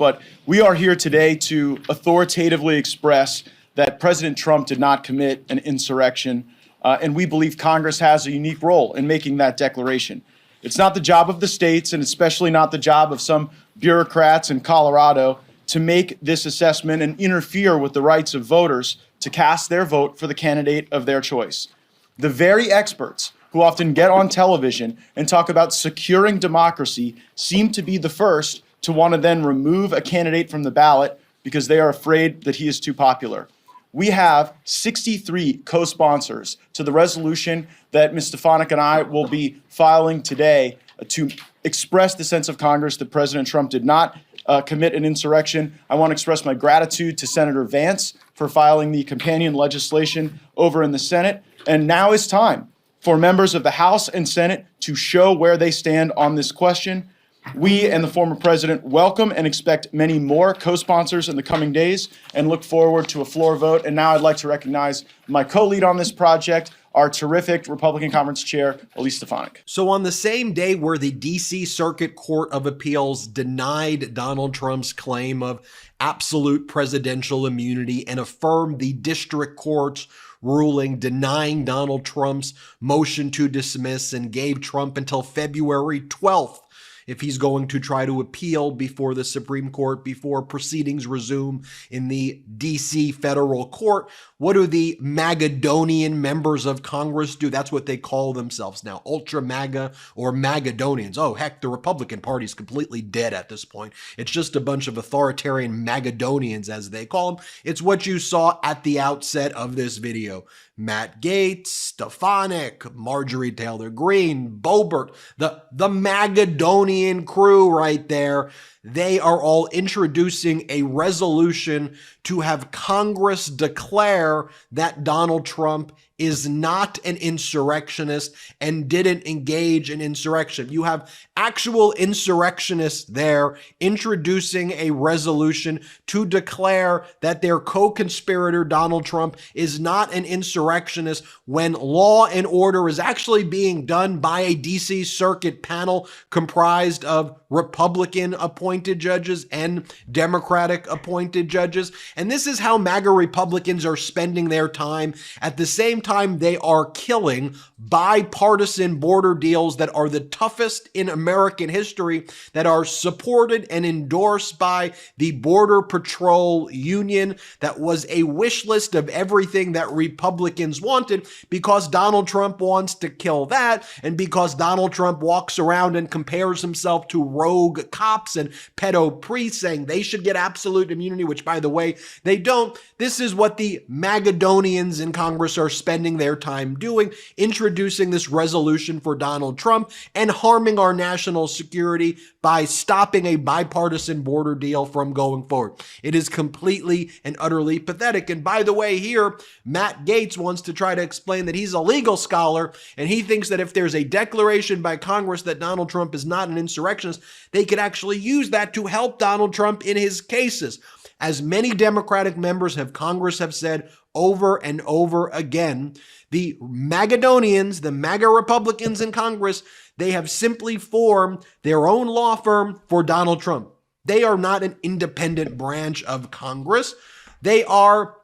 but we are here today to authoritatively express that President Trump did not commit an insurrection, and we believe Congress has a unique role in making that declaration. It's not the job of the states, and especially not the job of some bureaucrats in Colorado, to make this assessment and interfere with the rights of voters to cast their vote for the candidate of their choice. The very experts who often get on television and talk about securing democracy seem to be the first to want to then remove a candidate from the ballot because they are afraid that he is too popular. We have 63 co-sponsors to the resolution that Ms. Stefanik and I will be filing today to express the sense of Congress that President Trump did not commit an insurrection. I want to express my gratitude to Senator Vance for filing the companion legislation over in the Senate. And now is time for members of the House and Senate to show where they stand on this question. We and the former president welcome and expect many more co-sponsors in the coming days and look forward to a floor vote. And now I'd like to recognize my co-lead on this project, our terrific Republican Conference Chair, Elise Stefanik. So on the same day where the D.C. Circuit Court of Appeals denied Donald Trump's claim of absolute presidential immunity and affirmed the district court's ruling denying Donald Trump's motion to dismiss and gave Trump until February 12th if he's going to try to appeal before the Supreme Court before proceedings resume in the D.C. federal court. What do the Magadonian members of Congress do? That's what they call themselves now, ultra MAGA or Magadonians. Oh, heck, the Republican Party's completely dead at this point. It's just a bunch of authoritarian Magadonians, as they call them. It's what you saw at the outset of this video. Matt Gaetz, Stefanik, Marjorie Taylor Greene, Boebert, the Magadonian crew right there. They are all introducing a resolution to have Congress declare that Donald Trump is not an insurrectionist and didn't engage in insurrection. You have actual insurrectionists there introducing a resolution to declare that their co-conspirator Donald Trump is not an insurrectionist when law and order is actually being done by a DC Circuit panel comprised of Republican appointed judges and Democratic appointed judges. And this is how MAGA Republicans are spending their time. At the same time, they are killing bipartisan border deals that are the toughest in American history, that are supported and endorsed by the Border Patrol Union, that was a wish list of everything that Republicans wanted because Donald Trump wants to kill that, and because Donald Trump walks around and compares himself to rogue cops and pedo priests saying they should get absolute immunity, which, by the way, they don't. This is what the Magadonians in Congress are spending their time doing, introducing this resolution for Donald Trump and harming our national security by stopping a bipartisan border deal from going forward. It is completely and utterly pathetic. And by the way, here, Matt Gaetz wants to try to explain that he's a legal scholar, and he thinks that if there's a declaration by Congress that Donald Trump is not an insurrectionist, they could actually use that to help Donald Trump in his cases. As many Democratic members of Congress have said over and over again, the Magadonians, the MAGA Republicans in Congress, they have simply formed their own law firm for Donald Trump. They are not an independent branch of Congress. They are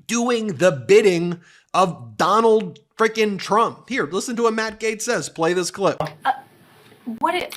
doing the bidding of Donald freaking Trump. Here, listen to what Matt Gaetz says. Play this clip.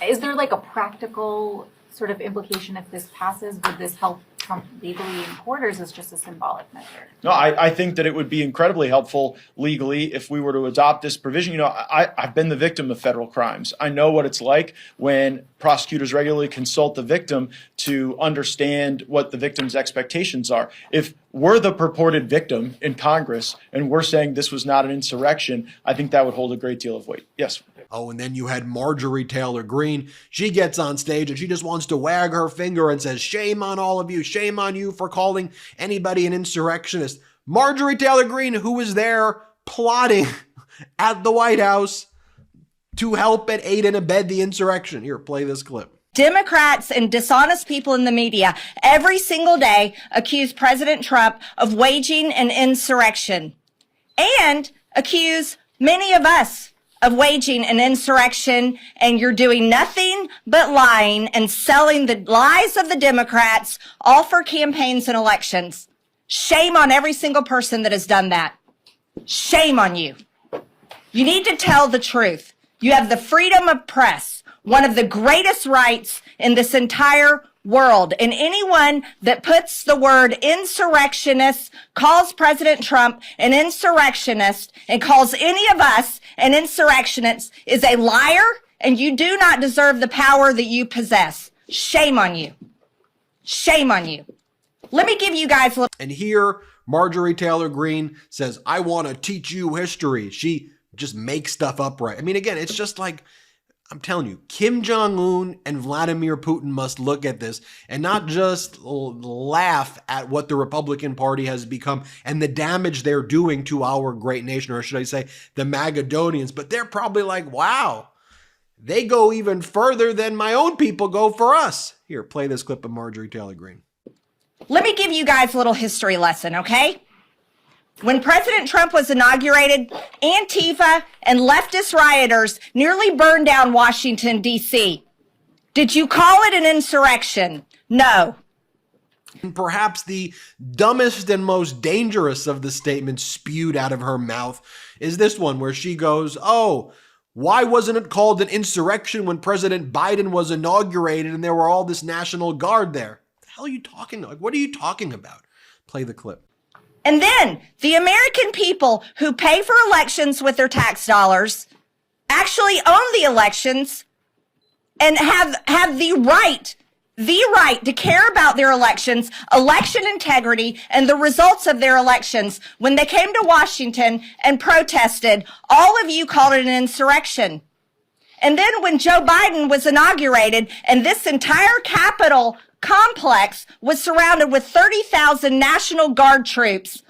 Is there like a practical sort of implication if this passes? Would this help Trump legally in court, or is this just a symbolic measure? No, I think that it would be incredibly helpful legally if we were to adopt this provision. You know, I've been the victim of federal crimes. I know what it's like when prosecutors regularly consult the victim to understand what the victim's expectations are. If we're the purported victim in Congress and we're saying this was not an insurrection, I think that would hold a great deal of weight. Yes. Oh, and then you had Marjorie Taylor Greene. She gets on stage and she just wants to wag her finger and says, shame on all of you. Shame on you for calling anybody an insurrectionist. Marjorie Taylor Greene, who was there plotting at the White House to help and aid and abet the insurrection. Here, play this clip. Democrats and dishonest people in the media every single day accuse President Trump of waging an insurrection and accuse many of us of waging an insurrection, and you're doing nothing but lying and selling the lies of the Democrats, all for campaigns and elections. Shame on every single person that has done that. Shame on you. You need to tell the truth. You have the freedom of press, one of the greatest rights in this entire world. And anyone that puts the word insurrectionist, calls President Trump an insurrectionist, and calls any of us an insurrectionist is a liar, and you do not deserve the power that you possess. Shame on you. Shame on you. Let me give you guys a little. And here, Marjorie Taylor Greene says, I want to teach you history. She just makes stuff up, right? I mean, again, it's just like, I'm telling you, Kim Jong-un and Vladimir Putin must look at this and not just laugh at what the Republican Party has become and the damage they're doing to our great nation, or should I say the Magadonians, but they're probably like, wow, they go even further than my own people go for us. Here, play this clip of Marjorie Taylor Greene. Let me give you guys a little history lesson, okay? When President Trump was inaugurated, Antifa and leftist rioters nearly burned down Washington, D.C. Did you call it an insurrection? No. And perhaps the dumbest and most dangerous of the statements spewed out of her mouth is this one where she goes, oh, why wasn't it called an insurrection when President Biden was inaugurated and there were all this National Guard there? What the hell are you talking about? What are you talking about? Play the clip. And then the American people who pay for elections with their tax dollars actually own the elections and have the right to care about their elections, election integrity, and the results of their elections. When they came to Washington and protested, all of you called it an insurrection. And then when Joe Biden was inaugurated and this entire Capitol complex was surrounded with 30,000 National Guard troops,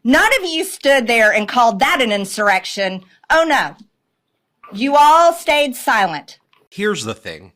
none of you stood there and called that an insurrection. Oh no. You all stayed silent. Here's the thing.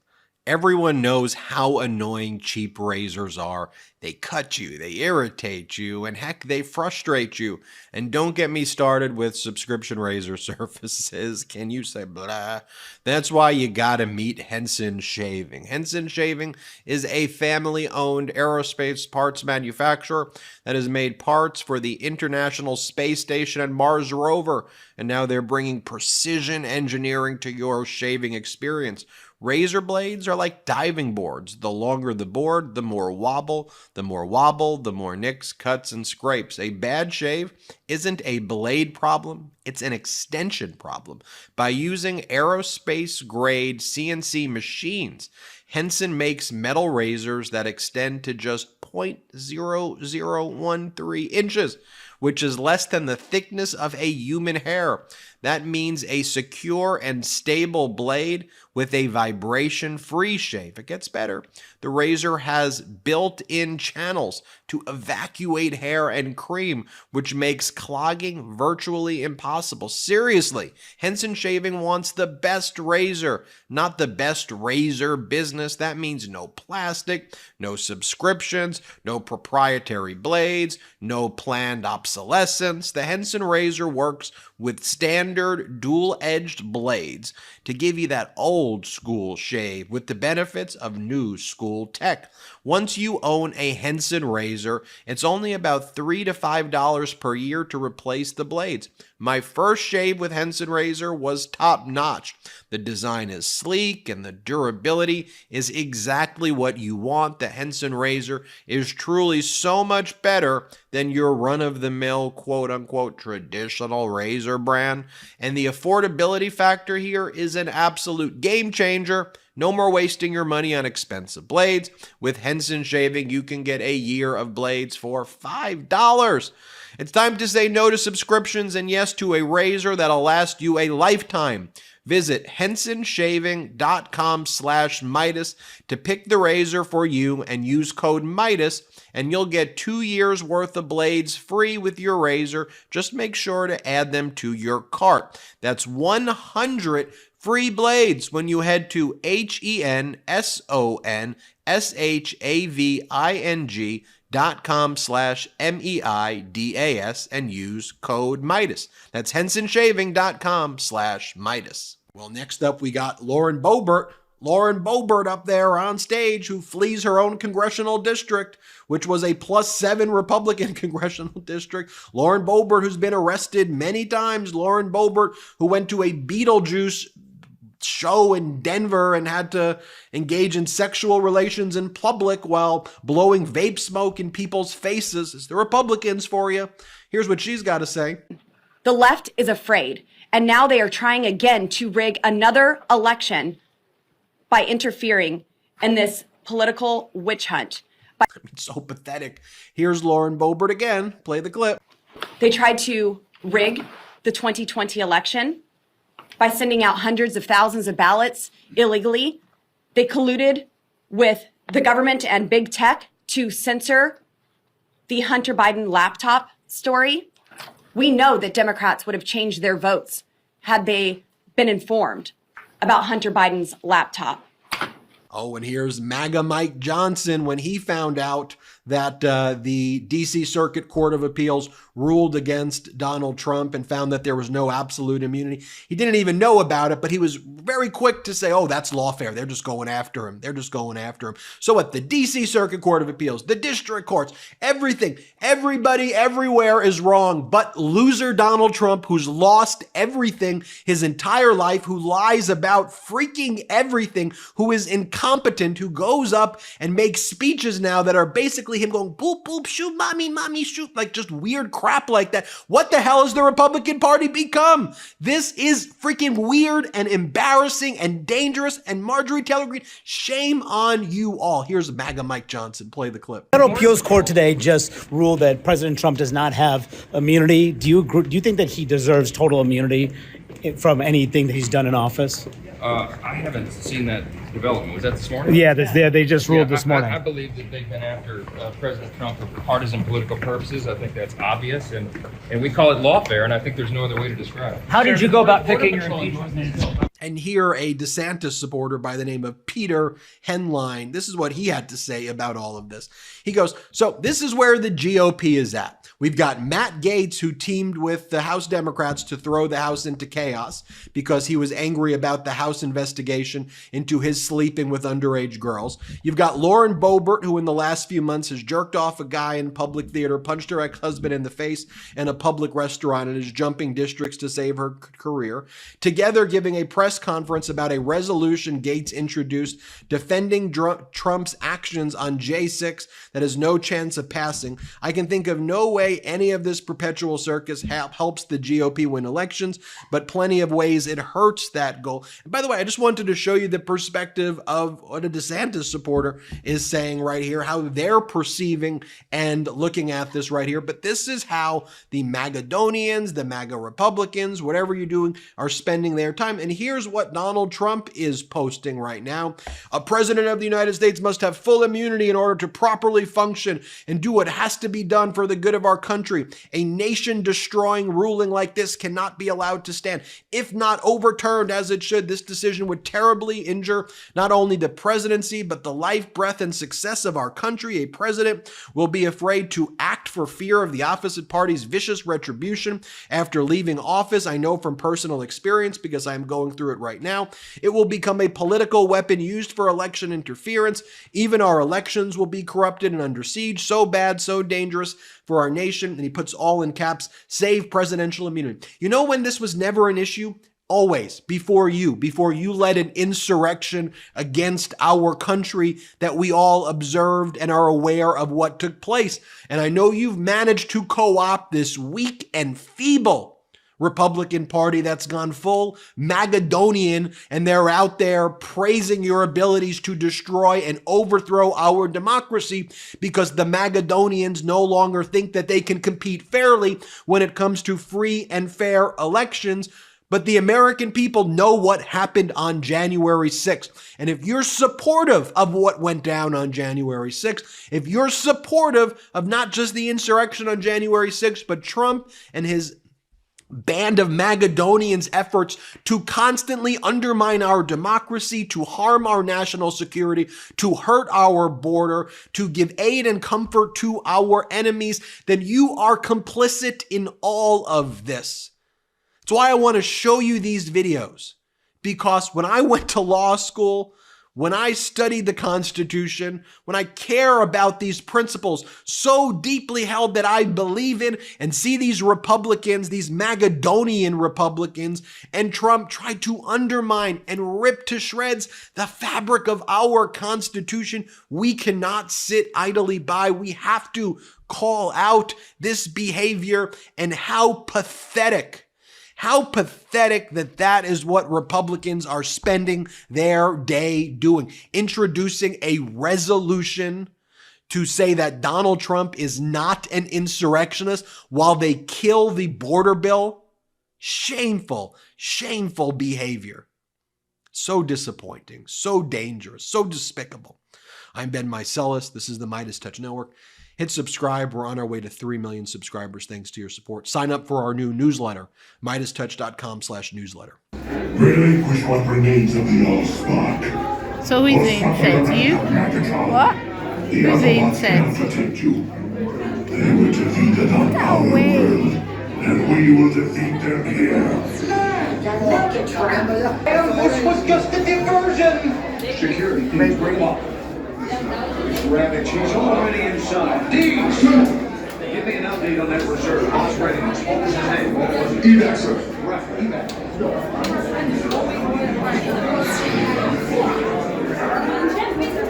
Everyone knows how annoying cheap razors are. They cut you, they irritate you, and heck, they frustrate you. And don't get me started with subscription razor services. Can you say blah? That's why you gotta meet Henson Shaving. Henson Shaving is a family-owned aerospace parts manufacturer that has made parts for the International Space Station and Mars rover. And now they're bringing precision engineering to your shaving experience. Razor blades are like diving boards. The longer the board, the more wobble, the more nicks, cuts, and scrapes. A bad shave isn't a blade problem, it's an extension problem. By using aerospace-grade CNC machines, Henson makes metal razors that extend to just 0.0013 inches, which is less than the thickness of a human hair. That means a secure and stable blade with a vibration-free shave. It gets better. The razor has built-in channels to evacuate hair and cream, which makes clogging virtually impossible. Seriously, Henson Shaving wants the best razor, not the best razor business. That means no plastic, no subscriptions, no proprietary blades, no planned obsolescence. The Henson razor works with standard dual-edged blades to give you that old-school shave with the benefits of new-school tech. Once you own a Henson razor, it's only about $3 to $5 per year to replace the blades. My first shave with Henson razor was top-notch. The design is sleek and the durability is exactly what you want. The Henson razor is truly so much better than your run-of-the-mill, quote-unquote, traditional razor brand. And the affordability factor here is an absolute game changer. No more wasting your money on expensive blades. With Henson Shaving, you can get a year of blades for $5. It's time to say no to subscriptions and yes to a razor that'll last you a lifetime. Visit hensonshaving.com/Midas to pick the razor for you and use code Midas, and you'll get 2 years worth of blades free with your razor. Just make sure to add them to your cart. That's 100 free blades when you head to hensonshaving.com/Midas hensonshaving.com/MEIDAS and use code Midas. That's hensonshaving.com/Midas. Well, next up we got Lauren Boebert. Lauren Boebert up there on stage, who flees her own congressional district, which was a +7 Republican congressional district. Lauren Boebert, who's been arrested many times. Lauren Boebert, who went to a Beetlejuice show in Denver and had to engage in sexual relations in public while blowing vape smoke in people's faces. It's the Republicans for you. Here's what she's got to say. The left is afraid, and now they are trying again to rig another election by interfering in this political witch hunt. It's so pathetic. Here's Lauren Boebert again. Play the clip. They tried to rig the 2020 election by sending out hundreds of thousands of ballots illegally. They colluded with the government and big tech to censor the Hunter Biden laptop story. We know that Democrats would have changed their votes had they been informed about Hunter Biden's laptop. Oh, and here's MAGA Mike Johnson when he found out that the D.C. Circuit Court of Appeals ruled against Donald Trump and found that there was no absolute immunity. He didn't even know about it, but he was very quick to say, oh, that's lawfare. They're just going after him. They're just going after him. So at the D.C. Circuit Court of Appeals, the district courts, everything, everybody, everywhere is wrong, but loser Donald Trump, who's lost everything his entire life, who lies about freaking everything, who is incompetent, who goes up and makes speeches now that are basically him going, boop, boop, shoot, mommy, mommy, shoot, like just weird crap like that. What the hell has the Republican Party become? This is freaking weird and embarrassing and dangerous. And Marjorie Taylor Greene, shame on you all. Here's MAGA Mike Johnson. Play the clip. The Federal Appeals Court today just ruled that President Trump does not have immunity. Do you think that he deserves total immunity from anything that he's done in office? I haven't seen that development. Was that this morning? Yeah, they just ruled this morning. I believe that they've been after President Trump for partisan political purposes. I think that's obvious, and we call it lawfare, and I think there's no other way to describe it. How did you go about picking your impeachment? And here, a DeSantis supporter by the name of Peter Henline, this is what he had to say about all of this. He goes, so this is where the GOP is at. We've got Matt Gaetz, who teamed with the House Democrats to throw the House into chaos because he was angry about the House investigation into his sleeping with underage girls. You've got Lauren Boebert, who in the last few months has jerked off a guy in public theater, punched her ex-husband in the face in a public restaurant, and is jumping districts to save her career. Together giving a press conference about a resolution Gaetz introduced defending Trump's actions on J6 that has no chance of passing. I can think of no way any of this perpetual circus helps the GOP win elections, but plenty of ways it hurts that goal. And by the way, I just wanted to show you the perspective of what a DeSantis supporter is saying right here, how they're perceiving and looking at this right here. But this is how the Magadonians, the MAGA Republicans, whatever you're doing, are spending their time. And here's what Donald Trump is posting right now. A president of the United States must have full immunity in order to properly function and do what has to be done for the good of our country. A nation-destroying ruling like this cannot be allowed to stand. If not overturned as it should, this decision would terribly injure not only the presidency, but the life, breath, and success of our country. A president will be afraid to act for fear of the opposite party's vicious retribution after leaving office. I know from personal experience because I'm going through it right now. It will become a political weapon used for election interference. Even our elections will be corrupted and under siege. So bad, so dangerous for our nation. And he puts all in caps, save presidential immunity. You know when this was never an issue? Always, before you led an insurrection against our country that we all observed and are aware of what took place. And I know you've managed to co-opt this weak and feeble Republican Party that's gone full Magadonian, and they're out there praising your abilities to destroy and overthrow our democracy because the Magadonians no longer think that they can compete fairly when it comes to free and fair elections. But the American people know what happened on January 6th. And if you're supportive of what went down on January 6th, if you're supportive of not just the insurrection on January 6th, but Trump and his band of Magadonians' efforts to constantly undermine our democracy, to harm our national security, to hurt our border, to give aid and comfort to our enemies, then you are complicit in all of this. That's why I want to show you these videos, because when I went to law school, when I studied the Constitution, when I care about these principles so deeply held that I believe in, and see these Republicans, these Magadonian Republicans, and Trump try to undermine and rip to shreds the fabric of our Constitution, we cannot sit idly by. We have to call out this behavior, and how pathetic that is what Republicans are spending their day doing. Introducing a resolution to say that Donald Trump is not an insurrectionist while they kill the border bill. Shameful, shameful behavior. So disappointing, so dangerous, so despicable. I'm Ben Meiselas. This is the Midas Touch Network. Hit subscribe. We're on our way to 3 million subscribers thanks to your support. Sign up for our new newsletter, MidasTouch.com/newsletter. Really push what remains of the old spark. So who's the insect? You? What? Who's the insect? Protect you. They were defeated on our world, and we will defeat them here. This was just a diversion. Security, please bring up. Rabbit, she's already inside. Deeds! Give me an update on that reserve. What's readiness? What was his name? What was it? Evac, sir. Right, evac.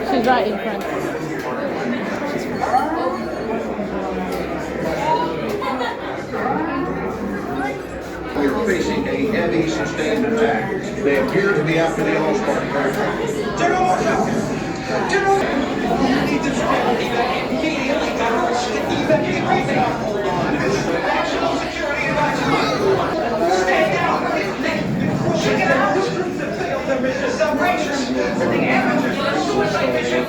She's right in front. We are facing a heavy, sustained attack. They appear to be after the All-Star aircraft. General! National security advisor. Stay down. Check it out. The business operations. The amateurs. Suicide mission.